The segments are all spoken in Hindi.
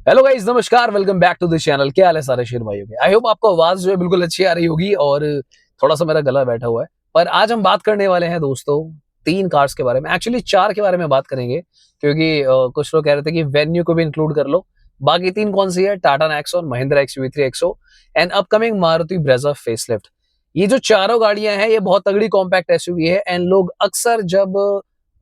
हेलो गाइस, नमस्कार। Welcome back to the channel. क्या हाल है सारे शेर भाइयों के? आई होप आपको आवाज जो है बिल्कुल अच्छी आ रही होगी और थोड़ा सा मेरा गला बैठा हुआ है। पर आज हम बात करने वाले हैं दोस्तों तीन कार्स के बारे में, एक्चुअली चार के बारे में बात करेंगे क्योंकि कुछ लोग कह रहे थे कि वेन्यू को भी इंक्लूड कर लो। बाकी तीन कौन सी है? Tata Nexon, Mahindra XUV3 XO and upcoming Maruti Brezza facelift. ये जो चारों गाड़ियां हैं ये बहुत तगड़ी कॉम्पैक्ट एसयूवी है एंड लोग अक्सर जब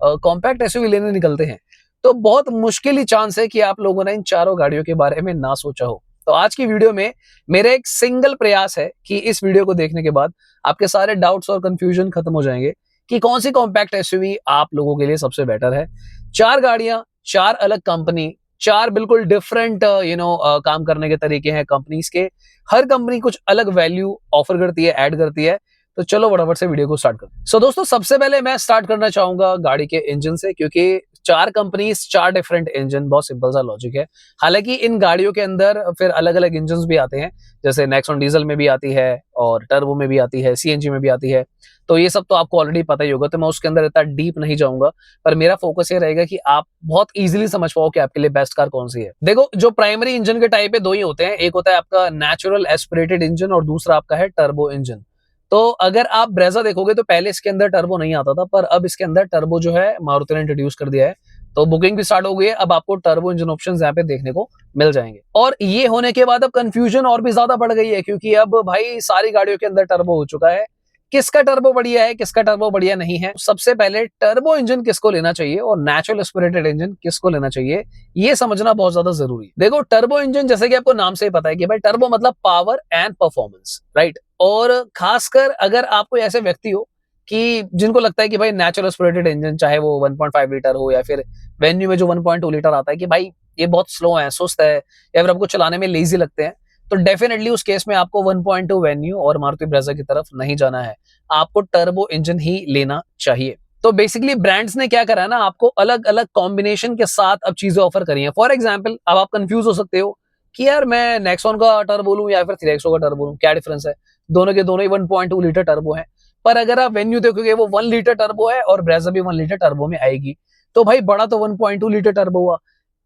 कॉम्पैक्ट एसयूवी लेने निकलते हैं तो बहुत मुश्किल ही चांस है कि आप लोगों ने इन चारों गाड़ियों के बारे में ना सोचा हो। तो आज की वीडियो में मेरा एक सिंगल प्रयास है कि इस वीडियो को देखने के बाद आपके सारे डाउट्स और कंफ्यूजन खत्म हो जाएंगे कि कौन सी कॉम्पैक्ट एसयूवी आप लोगों के लिए सबसे बेटर है। चार गाड़ियां, चार अलग कंपनी, चार बिल्कुल डिफरेंट काम करने के तरीके हैं कंपनीज के। हर कंपनी कुछ अलग वैल्यू ऑफर करती है, ऐड करती है। तो चलो फटाफट से वीडियो को स्टार्ट करते हैं। सो दोस्तों, सबसे पहले मैं स्टार्ट करना चाहूंगा गाड़ी के इंजन से, क्योंकि चार कंपनीज, चार डिफरेंट इंजन, बहुत सिंपल सा लॉजिक है। हालांकि इन गाड़ियों के अंदर फिर अलग अलग इंजन भी आते हैं, जैसे नेक्सॉन डीजल में भी आती है और टर्बो में भी आती है, सीएनजी में भी आती है। तो ये सब तो आपको ऑलरेडी पता ही होगा, तो मैं उसके अंदर इतना डीप नहीं जाऊंगा। पर मेरा फोकस ये रहेगा कि आप बहुत इजीली समझ पाओ कि आपके लिए बेस्ट कार कौन सी है। देखो, जो प्राइमरी इंजन के टाइप है दो ही होते हैं। एक होता है आपका नेचुरल एस्पिरेटेड इंजन और दूसरा आपका है टर्बो इंजन। तो अगर आप ब्रेजा देखोगे तो पहले इसके अंदर टर्बो नहीं आता था, पर अब इसके अंदर टर्बो जो है मारुति ने इंट्रोड्यूस कर दिया है। तो बुकिंग भी स्टार्ट हो गई है। अब आपको टर्बो इंजन ऑप्शंस यहाँ पे देखने को मिल जाएंगे। और ये होने के बाद अब कंफ्यूजन और भी ज्यादा बढ़ गई है, क्योंकि अब भाई सारी गाड़ियों के अंदर टर्बो हो चुका है। किसका टर्बो बढ़िया है, किसका टर्बो बढ़िया नहीं है? सबसे पहले टर्बो इंजन किसको लेना चाहिए और नेचुरल एस्पिरेटेड इंजन किसको लेना चाहिए, ये समझना बहुत ज्यादा जरूरी है। देखो, टर्बो इंजन जैसे कि आपको नाम से ही पता है कि भाई टर्बो मतलब पावर एंड परफॉर्मेंस, राइट। और खासकर अगर आप कोई ऐसे व्यक्ति हो कि जिनको लगता है कि भाई नेचुरल एस्पिरेटेड इंजन, चाहे वो 1.5 लीटर हो या फिर वेन्यू में जो 1.2 लीटर आता है, कि भाई ये बहुत स्लो है, सुस्त है, या फिर आपको चलाने में लेजी लगते हैं, तो डेफिनेटली उस केस में आपको 1.2 वेन्यू और मारुति ब्रेजा की तरफ नहीं जाना है। आपको टर्बो इंजन ही लेना चाहिए। तो बेसिकली ब्रांड्स ने क्या करा है ना, आपको अलग अलग कॉम्बिनेशन के साथ अब चीजें ऑफर करी हैं। फॉर एग्जाम्पल, अब आप कंफ्यूज हो सकते हो कि यार मैं नेक्सॉन का टर्बो लूं या फिर 3XO का टर्बो लूं, क्या डिफरेंस है? दोनों के दोनों ही 1.2 लीटर टर्बो है। पर अगर आप वेन्यू देखोगे वो 1 लीटर टर्बो है और ब्रेजा भी 1 लीटर टर्बो में आएगी। तो भाई बड़ा तो 1.2 लीटर टर्बो हुआ,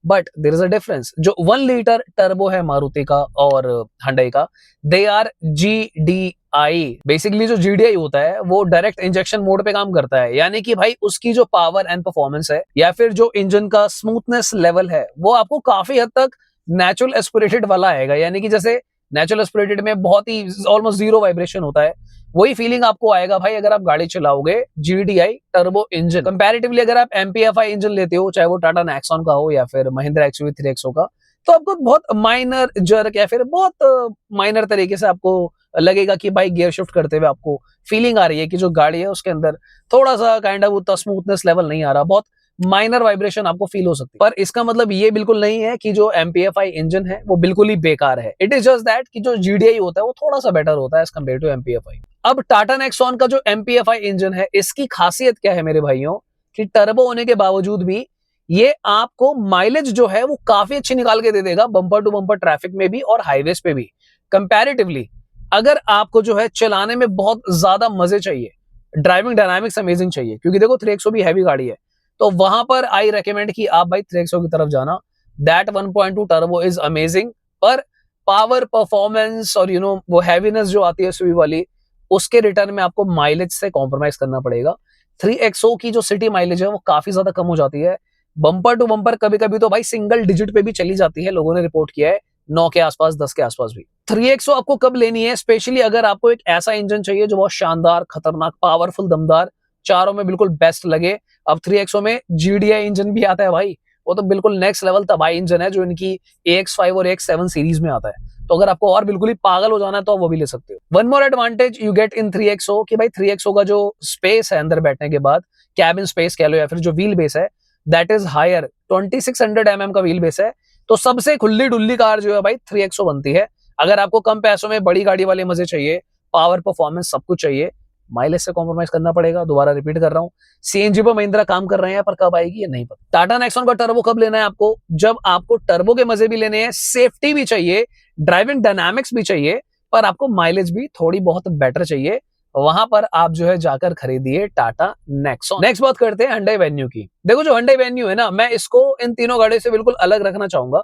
but there is a difference. जो 1 लीटर टर्बो है मारुति का और हुंडई का, दे आर GDI। बेसिकली जो GDI होता है वो डायरेक्ट इंजेक्शन मोड पे काम करता है, यानी कि भाई उसकी जो पावर एंड परफॉर्मेंस है या फिर जो इंजन का स्मूथनेस लेवल है वो आपको काफी हद तक नेचुरल एस्पिरेटेड वाला आएगा। यानी कि जैसे नेचुरल एस्पिरेटेड में बहुत ही ऑलमोस्ट जीरो वाइब्रेशन होता है, वही फीलिंग आपको आएगा भाई अगर आप गाड़ी चलाओगे GDI टर्बो इंजन। कंपैरेटिवली अगर आप MPFI इंजन लेते हो, चाहे वो टाटा नेक्सॉन का हो या फिर महिंद्रा XUV3 एक्सो का, तो आपको बहुत माइनर जर्क या फिर बहुत माइनर तरीके से आपको लगेगा कि भाई गियर शिफ्ट करते हुए आपको फीलिंग आ रही है कि जो गाड़ी है उसके अंदर थोड़ा सा काइंड ऑफ उतना स्मूथनेस लेवल नहीं आ रहा, बहुत माइनर वाइब्रेशन आपको फील हो सकती है। पर इसका मतलब ये बिल्कुल नहीं है कि जो MPFI इंजन है वो बिल्कुल ही बेकार है। इट इज जस्ट दैट कि जो GDI होता है वो थोड़ा सा बेटर होता है एज कम्पेयर टू MPFI। अब टाटा नेक्सॉन का जो MPFI इंजन है, इसकी खासियत क्या है मेरे भाइयों, कि टर्बो होने के बावजूद भी ये आपको माइलेज जो है वो काफी अच्छी निकाल के दे देगा, बम्पर टू बम्पर ट्रैफिक में भी और हाईवेज पे भी। कंपैरेटिवली अगर आपको जो है चलाने में बहुत ज्यादा मजे चाहिए, ड्राइविंग डायनामिक्स अमेजिंग चाहिए, क्योंकि देखो 3XO भी हैवी गाड़ी है, तो वहां पर आई रेकमेंड कि आप भाई 3XO की तरफ जाना। दैट 1.2 टर्बो इज अमेजिंग, पर पावर, परफॉर्मेंस और वो हैवीनेस जो आती है एसयूवी वाली, उसके रिटर्न में आपको माइलेज से कॉम्प्रोमाइज करना पड़ेगा। 3XO की जो सिटी माइलेज है वो काफी ज्यादा कम हो जाती है। बम्पर टू बम्पर कभी कभी तो भाई सिंगल डिजिट पे भी चली जाती है, लोगों ने रिपोर्ट किया है 9 के आसपास, 10 के आसपास भी। 3XO आपको कब लेनी है? स्पेशली अगर आपको एक ऐसा इंजन चाहिए जो बहुत शानदार, खतरनाक, पावरफुल, दमदार, चारों में बिल्कुल बेस्ट लगे। अब 3XO में GDI इंजन भी आता है भाई, वो तो बिल्कुल नेक्स्ट लेवल तबाही इंजन है जो इनकी AX5 और AX7 सीरीज में आता है। तो अगर आपको और बिल्कुल ही पागल हो जाना है तो आप वो भी ले सकते हो। One more advantage you get in 3XO कि भाई 3XO का जो स्पेस है अंदर बैठने के बाद, कैबिन स्पेस कह लो या फिर जो व्हील बेस है, दैट इज हायर। 2600 mm का व्हील बेस है, तो सबसे खुली डुल्ली कार जो है भाई 3XO बनती है। अगर आपको कम पैसों में बड़ी गाड़ी वाले मजे चाहिए, पावर, परफॉर्मेंस सब कुछ चाहिए, माइलेज से कॉम्प्रोमाइज करना पड़ेगा। दोबारा रिपीट कर रहा हूं, CNG पर महिंद्रा काम कर रहे हैं, पर कब आएगी ये नहीं पता। टाटा नेक्सॉन का टर्बो कब लेना है आपको? जब आपको टर्बो के मजे भी लेने हैं, सेफ्टी भी चाहिए, ड्राइविंग डायनामिक्स भी चाहिए, पर आपको माइलेज भी थोड़ी बहुत बेटर चाहिए। वहां पर आप जो है जाकर खरीदिए टाटा नेक्सॉन। नेक्स्ट बात करते हैं Hyundai वेन्यू की। देखो, जो Hyundai वेन्यू है ना, मैं इसको इन तीनों गाड़ियों से बिल्कुल अलग रखना चाहूंगा,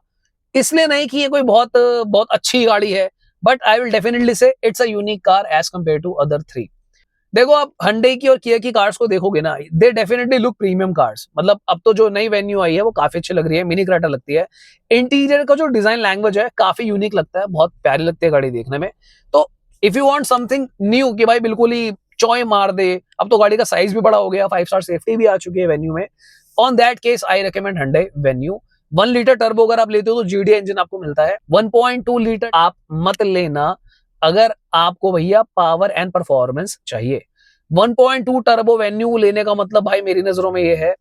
इसलिए नहीं कि ये कोई बहुत बहुत अच्छी गाड़ी है, but I will definitely say it's a unique car as compare to other three. देखो आप Hyundai की और Kia की कार्स को देखोगे ना, they definitely look premium cars. मतलब अब तो जो नई वेन्यू आई है वो काफी अच्छी लग रही है, मिनी क्रेटा लगती है। इंटीरियर का जो डिजाइन लैंग्वेज है काफी यूनिक लगता है, बहुत प्यारी लगती है गाड़ी देखने में। तो if you want something new कि भाई बिल्कुल ही चॉय मार दे, अब तो गाड़ी का साइज भी बड़ा हो गया, 5 स्टार सेफ्टी भी आ चुकी है वेन्यू में। On that case I recommend Hyundai venue. 1 litre turbo अगर आप लेते हो तो GDI इंजन आपको मिलता है। 1.2 लीटर आप मत लेना अगर आपको भैया पावर एंड परफॉर्मेंस चाहिए। 1.2 टर्बो वेन्यू लेने का मतलब भाई मेरी नजरों में ये है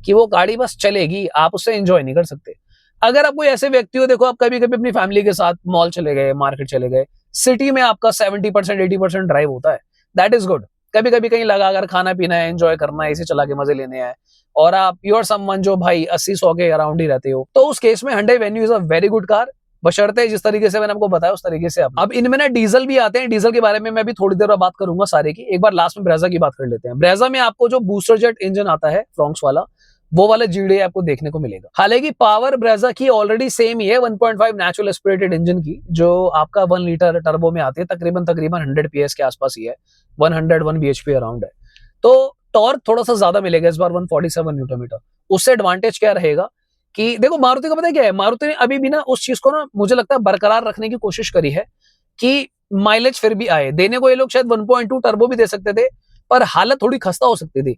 कि वो गाड़ी बस चलेगी, आप उससे एंजॉय नहीं कर सकते। अगर आप कोई ऐसे व्यक्ति हो, देखो आप कभी कभी अपनी फैमिली के साथ मॉल चले गए, मार्केट चले गए, सिटी में आपका 70% 80% ड्राइव होता है, दैट इज गुड। कभी कभी कहीं लगा कर खाना पीना है, एंजॉय करना है, इसे चला के मजे लेने हैं, और आप यू आर समवन जो भाई 80-100 के अराउंड ही रहते हो, तो उस केस में Hyundai venue is a very good car. बशर्ते जिस तरीके से मैंने आपको बताया उस तरीके से। अब इनमें ना डीजल भी आते हैं, डीजल के बारे में मैं भी थोड़ी देर बाद बात करूंगा सारे की। एक बार लास्ट में ब्रेजा की बात कर लेते हैं। ब्रेजा में आपको जो बूस्टर जेट इंजन आता है फ्रोंक्स वाला, वो वाला GDI आपको देखने को मिलेगा। हालांकि पावर ब्रेजा की ऑलरेडी सेम ही है, 1.5 नेचुरल एस्पिरेटेड इंजन की, जो आपका 1 लीटर टर्बो में आती है, तकरीबन तकरीबन 100 PS के आसपास ही है, 101 bhp अराउंड है। तो टॉर्क थोड़ा सा ज्यादा मिलेगा इस बार, 147 न्यूटन मीटर। उससे एडवांटेज क्या रहेगा कि देखो मारुति का पता है क्या है, मारुति ने अभी भी ना उस चीज को ना मुझे लगता है बरकरार रखने की कोशिश करी है कि माइलेज फिर भी आए। देने को ये लोग शायद 1.2 टर्बो भी दे सकते थे, पर हालत थोड़ी खस्ता हो सकती थी।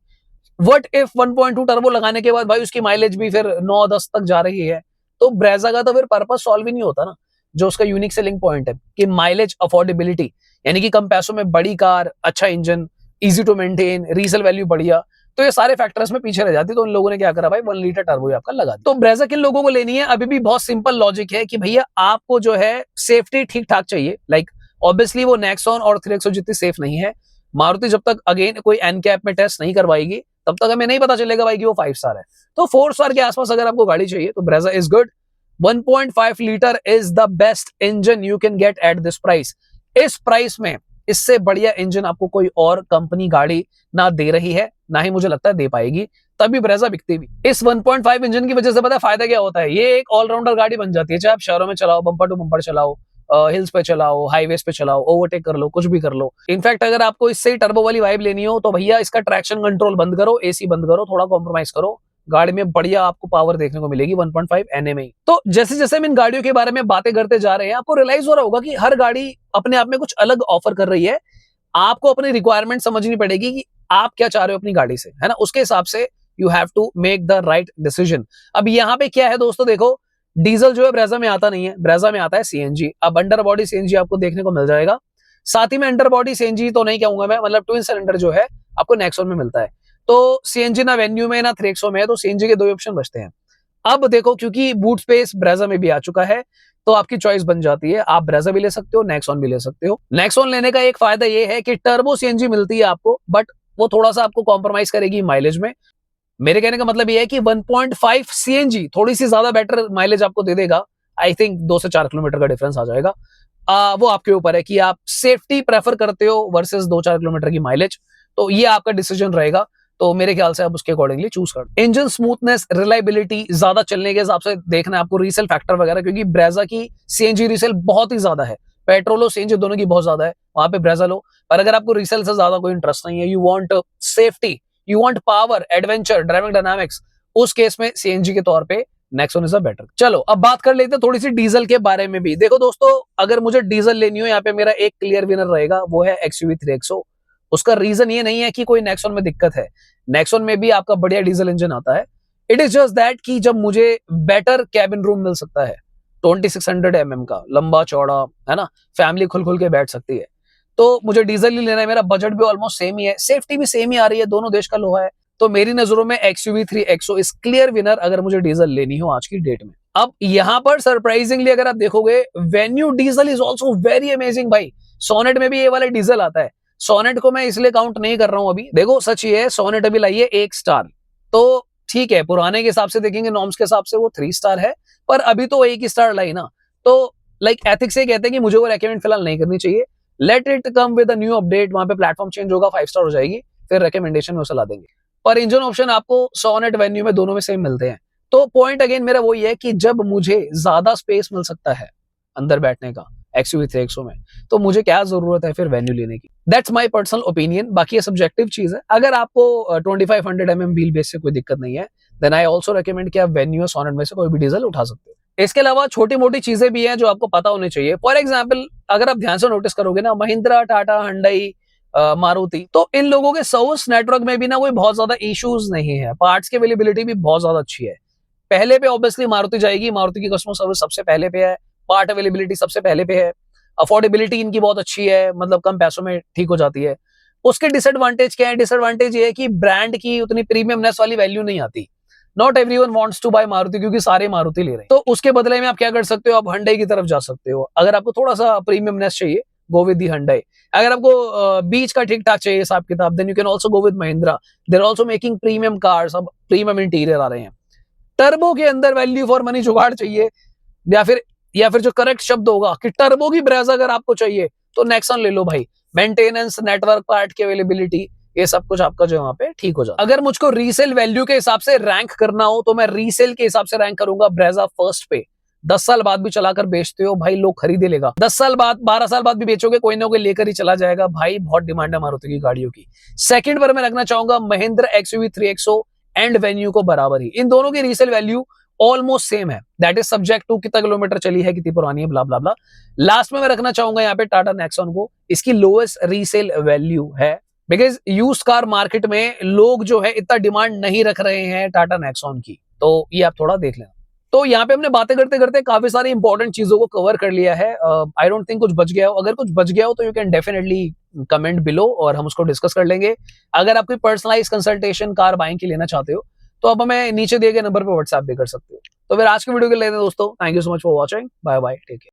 व्हाट इफ 1.2 टर्बो लगाने के बाद भाई उसकी माइलेज भी फिर 9-10 तक जा रही है, तो ब्रेजा का तो फिर पर्पस सॉल्व ही नहीं होता ना। जो उसका यूनिक सेलिंग पॉइंट है कि माइलेज अफोर्डेबिलिटी, यानी कि कम पैसों में बड़ी कार, अच्छा engine, easy to maintain, resale value बढ़िया, तो ये सारे फैक्टर्स में पीछे रह जाती। तो उन लोगों ने क्या करा भाई, 1 लीटर टर्बो आपका लगा दिया। तो ब्रेजा किन लोगों को लेनी है, अभी भी बहुत सिंपल लॉजिक है कि भैया आपको जो है सेफ्टी ठीक ठाक चाहिए। लाइक ऑब्वियसली वो नेक्सॉन और 3XO जितनी सेफ नहीं है। मारुति जब तक अगेन कोई एनकैप में टेस्ट नहीं करवाएगी तब तक हमें नहीं पता चलेगा भाई कि वो 5 स्टार है। तो 4 स्टार के आसपास अगर आपको गाड़ी चाहिए तो Brezza is good. 1.5 litre is the best engine you can get at this price. इस प्राइस में इससे बढ़िया इंजन आपको कोई और कंपनी गाड़ी ना दे रही है, ना ही मुझे लगता है दे पाएगी, तभी ब्रेजा बिकती भी। इस 1.5 इंजन की वजह से पता है फायदा क्या होता है, ये एक ऑलराउंडर गाड़ी बन जाती है। चाहे आप शहरों में चलाओ, बम्पर टू बम्पर चलाओ, हिल्स पे चलाओ, हाईवेज पे चलाओ, ओवरटेक कर लो, कुछ भी कर लो। इनफैक्ट अगर आपको इससे टर्बो वाली वाइब लेनी हो तो भैया इसका ट्रैक्शन कंट्रोल बंद करो, AC बंद करो, थोड़ा कॉम्प्रोमाइज करो, गाड़ी में बढ़िया आपको पावर देखने को मिलेगी 1.5 NA में ही। तो जैसे जैसे हम इन गाड़ियों के बारे में बातें करते जा रहे हैं, आपको रियलाइज हो रहा होगा कि हर गाड़ी अपने आप में कुछ अलग ऑफर कर रही है। आपको अपनी रिक्वायरमेंट समझनी पड़ेगी कि आप क्या चाह रहे हो अपनी गाड़ी से, है ना, उसके हिसाब से you have to make the right decision. अब यहाँ पे क्या है दोस्तों, देखो डीजल जो है ब्रेजा में आता नहीं है, ब्रेजा में आता है CNG। अब अंडर बॉडी CNG आपको देखने को मिल जाएगा। साथ ही में अंडर बॉडी CNG तो नहीं कहूंगा मैं, मतलब ट्विन सिलेंडर जो है आपको नेक्सॉन में मिलता है। तो CNG ना वेन्यू में ना 3XO में है, तो CNG के 2 ऑप्शन बचते हैं। अब देखो क्योंकि बूट स्पेस ब्रेजा में भी आ चुका है, तो आपकी चॉइस बन जाती है, आप ब्रेजा भी ले सकते हो, नेक्सॉन भी ले सकते हो। नेक्सॉन लेने का एक फायदा ये है कि टर्बो CNG मिलती है आपको, बट वो थोड़ा सा आपको कॉम्प्रोमाइज करेगी माइलेज में। मेरे कहने का मतलब ये है कि 1.5 CNG थोड़ी सी ज्यादा बेटर माइलेज आपको दे देगा। आई थिंक 2 से 4 किलोमीटर का डिफरेंस आ जाएगा। वो आपके ऊपर है कि आप सेफ्टी प्रेफर करते हो वर्सेस 2-4 किलोमीटर की माइलेज, तो ये आपका डिसीजन रहेगा। तो मेरे ख्याल से आप उसके अकॉर्डिंगली चूज कर। इंजन स्मूथनेस, रिलायबिलिटी, ज्यादा चलने के हिसाब से देखना है आपको, रीसेल फैक्टर वगैरह, क्योंकि ब्रेजा की CNG रीसेल बहुत ही ज्यादा है। पेट्रोल और CNG दोनों की बहुत ज्यादा है, वहां पे ब्रेजा लो। पर अगर आपको रीसेल से ज्यादा कोई इंटरेस्ट नहीं है, you want safety, you want power, adventure, driving dynamics, उस केस में CNG के तौर पे नेक्सॉन इज अ बेटर। चलो अब बात कर लेते हैं थोड़ी सी डीजल के बारे में भी। देखो दोस्तों, अगर मुझे डीजल लेनी हो, यहाँ पे मेरा एक क्लियर विनर रहेगा, वो है XUV 3XO। उसका रीजन ये नहीं है कि कोई नेक्सॉन में दिक्कत है, नेक्सॉन में भी आपका बढ़िया डीजल इंजन आता है। इट इज जस्ट दैट कि जब मुझे बेटर कैबिन रूम मिल सकता है, 2600 mm का लंबा चौड़ा, है ना, फैमिली खुल खुल के बैठ सकती है, तो मुझे डीजल ही लेना है। मेरा बजट भी ऑलमोस्ट सेम ही है, सेफ्टी भी सेम ही आ रही है, दोनों देश का लोहा है। तो मेरी नजरों में XUV 3XO इस क्लियर विनर अगर मुझे डीजल लेनी हो आज की डेट में। अब यहाँ पर सरप्राइजिंगली अगर आप देखोगे, venue diesel is also very amazing भाई। सोनेट में भी ये वाला डीजल आता है। सोनेट को मैं इसलिए काउंट नहीं कर रहा हूं अभी, देखो सच ये है, सोनेट अभी लाई है 1 स्टार, तो ठीक है, पुराने के हिसाब से देखेंगे, नॉर्म्स के हिसाब से वो 3 स्टार है, पर अभी तो 1 स्टार लाई ना। तो लाइक एथिक्स से कहते हैं कि मुझे वो रेकमेंड फिलहाल नहीं करनी चाहिए। Let it come with a new update, वहां पे प्लेटफॉर्म चेंज होगा, 5 स्टार हो जाएगी, फिर रिकमेंडेशन में उसे ला देंगे। पर इंजन ऑप्शन आपको सोनेट वेन्यू में दोनों में सेम मिलते हैं। तो पॉइंट अगेन मेरा वही है कि जब मुझे ज्यादा स्पेस मिल सकता है अंदर बैठने का XUV 3XO में, तो मुझे क्या जरूरत है फिर वेन्यू लेने की। दैट्स माय पर्सनल ओपिनियन, बाकी ये सब्जेक्टिव चीज है। अगर आपको 2500 mm व्हील बेस से कोई दिक्कत नहीं है, देन आई ऑल्सो रिकमेंड कि आप वेन्यू सोनेट में से कोई भी डीजल उठा सकते हो। इसके अलावा छोटी मोटी चीजें भी हैं जो आपको पता होनी चाहिए। फॉर एग्जाम्पल, अगर आप ध्यान से नोटिस करोगे ना, महिंद्रा, टाटा, हुंडई, मारुति, तो इन लोगों के सर्विस नेटवर्क में भी ना कोई बहुत ज्यादा इश्यूज नहीं है, पार्ट्स की अवेलेबिलिटी भी बहुत ज्यादा अच्छी है। पहले पे ऑब्वियसली मारुति जाएगी, मारुति की कस्टमर सर्विस सबसे पहले पे है, पार्ट अवेलेबिलिटी सबसे पहले पे है, अफोर्डेबिलिटी इनकी बहुत अच्छी है, मतलब कम पैसों में ठीक हो जाती है। उसके डिसएडवांटेज क्या है? डिसएडवांटेज ये है कि ब्रांड की उतनी प्रीमियमनेस वाली वैल्यू नहीं आती। Not everyone wants to buy Maruti, क्योंकि सारे मारुति ले रहे हैं। तो उसके बदले में आप क्या कर सकते हो? आप हुंडई की तरफ जा सकते हो। अगर आपको थोड़ा सा प्रीमियमनेस चाहिए, गो विद दी हुंडई। अगर आपको बीच का ठीक ठाक चाहिए हिसाब किताब, then you can also go with Mahindra. They are also making premium cars, अब प्रीमियम इंटीरियर आ रहे हैं। टर्बो के अंदर वैल्यू फॉर मनी जुगाड़ चाहिए, या फिर जो करेक्ट शब्द होगा कि टर्बो की ब्रेज अगर आपको चाहिए, तो नेक्सन ले लो भाई। मेंटेनेंस, नेटवर्क, पार्ट की अवेलेबिलिटी, ये सब कुछ आपका जो वहां पे ठीक हो जाता है। अगर मुझको रीसेल वैल्यू के हिसाब से रैंक करना हो, तो मैं रीसेल के हिसाब से रैंक करूंगा ब्रेजा फर्स्ट पे। 10 साल बाद भी चलाकर बेचते हो भाई, लोग खरीदे लेगा। 10 साल बाद, 12 साल बाद भी बेचोगे, कोई ना कोई लेकर ही चला जाएगा भाई, बहुत डिमांड है मारुति की गाड़ियों की। सेकंड पर मैं रखना चाहूंगा Mahindra XUV 3XO and venue को बराबर ही। इन दोनों की रीसेल वैल्यू ऑलमोस्ट सेम है, दैट इज सब्जेक्ट टू कितना किलोमीटर चली है, कितनी पुरानी है, ब्ला ब्ला ब्ला। लास्ट में मैं रखना चाहूंगा यहाँ पे टाटा नेक्सॉन को। इसकी लोएस्ट रीसेल वैल्यू है, बिकॉज यूज कार मार्केट में लोग जो है इतना डिमांड नहीं रख रहे हैं टाटा नेक्सॉन की, तो ये आप थोड़ा देख लेना। तो यहाँ पे हमने बातें करते करते काफी सारी इंपॉर्टेंट चीजों को कवर कर लिया है। आई डोंट थिंक कुछ बच गया हो। अगर कुछ बच गया हो तो you can definitely comment below और हम उसको डिस्कस कर लेंगे। अगर आप कोई पर्सनलाइज कंसल्टेशन कार बाइंग की लेना चाहते हो, तो अब हमें नीचे दिए गए नंबर पर व्हाट्सएप भी कर सकते हो। तो फिर आज की वीडियो के लिए दोस्तों, thank you so much for watching, bye bye, take care.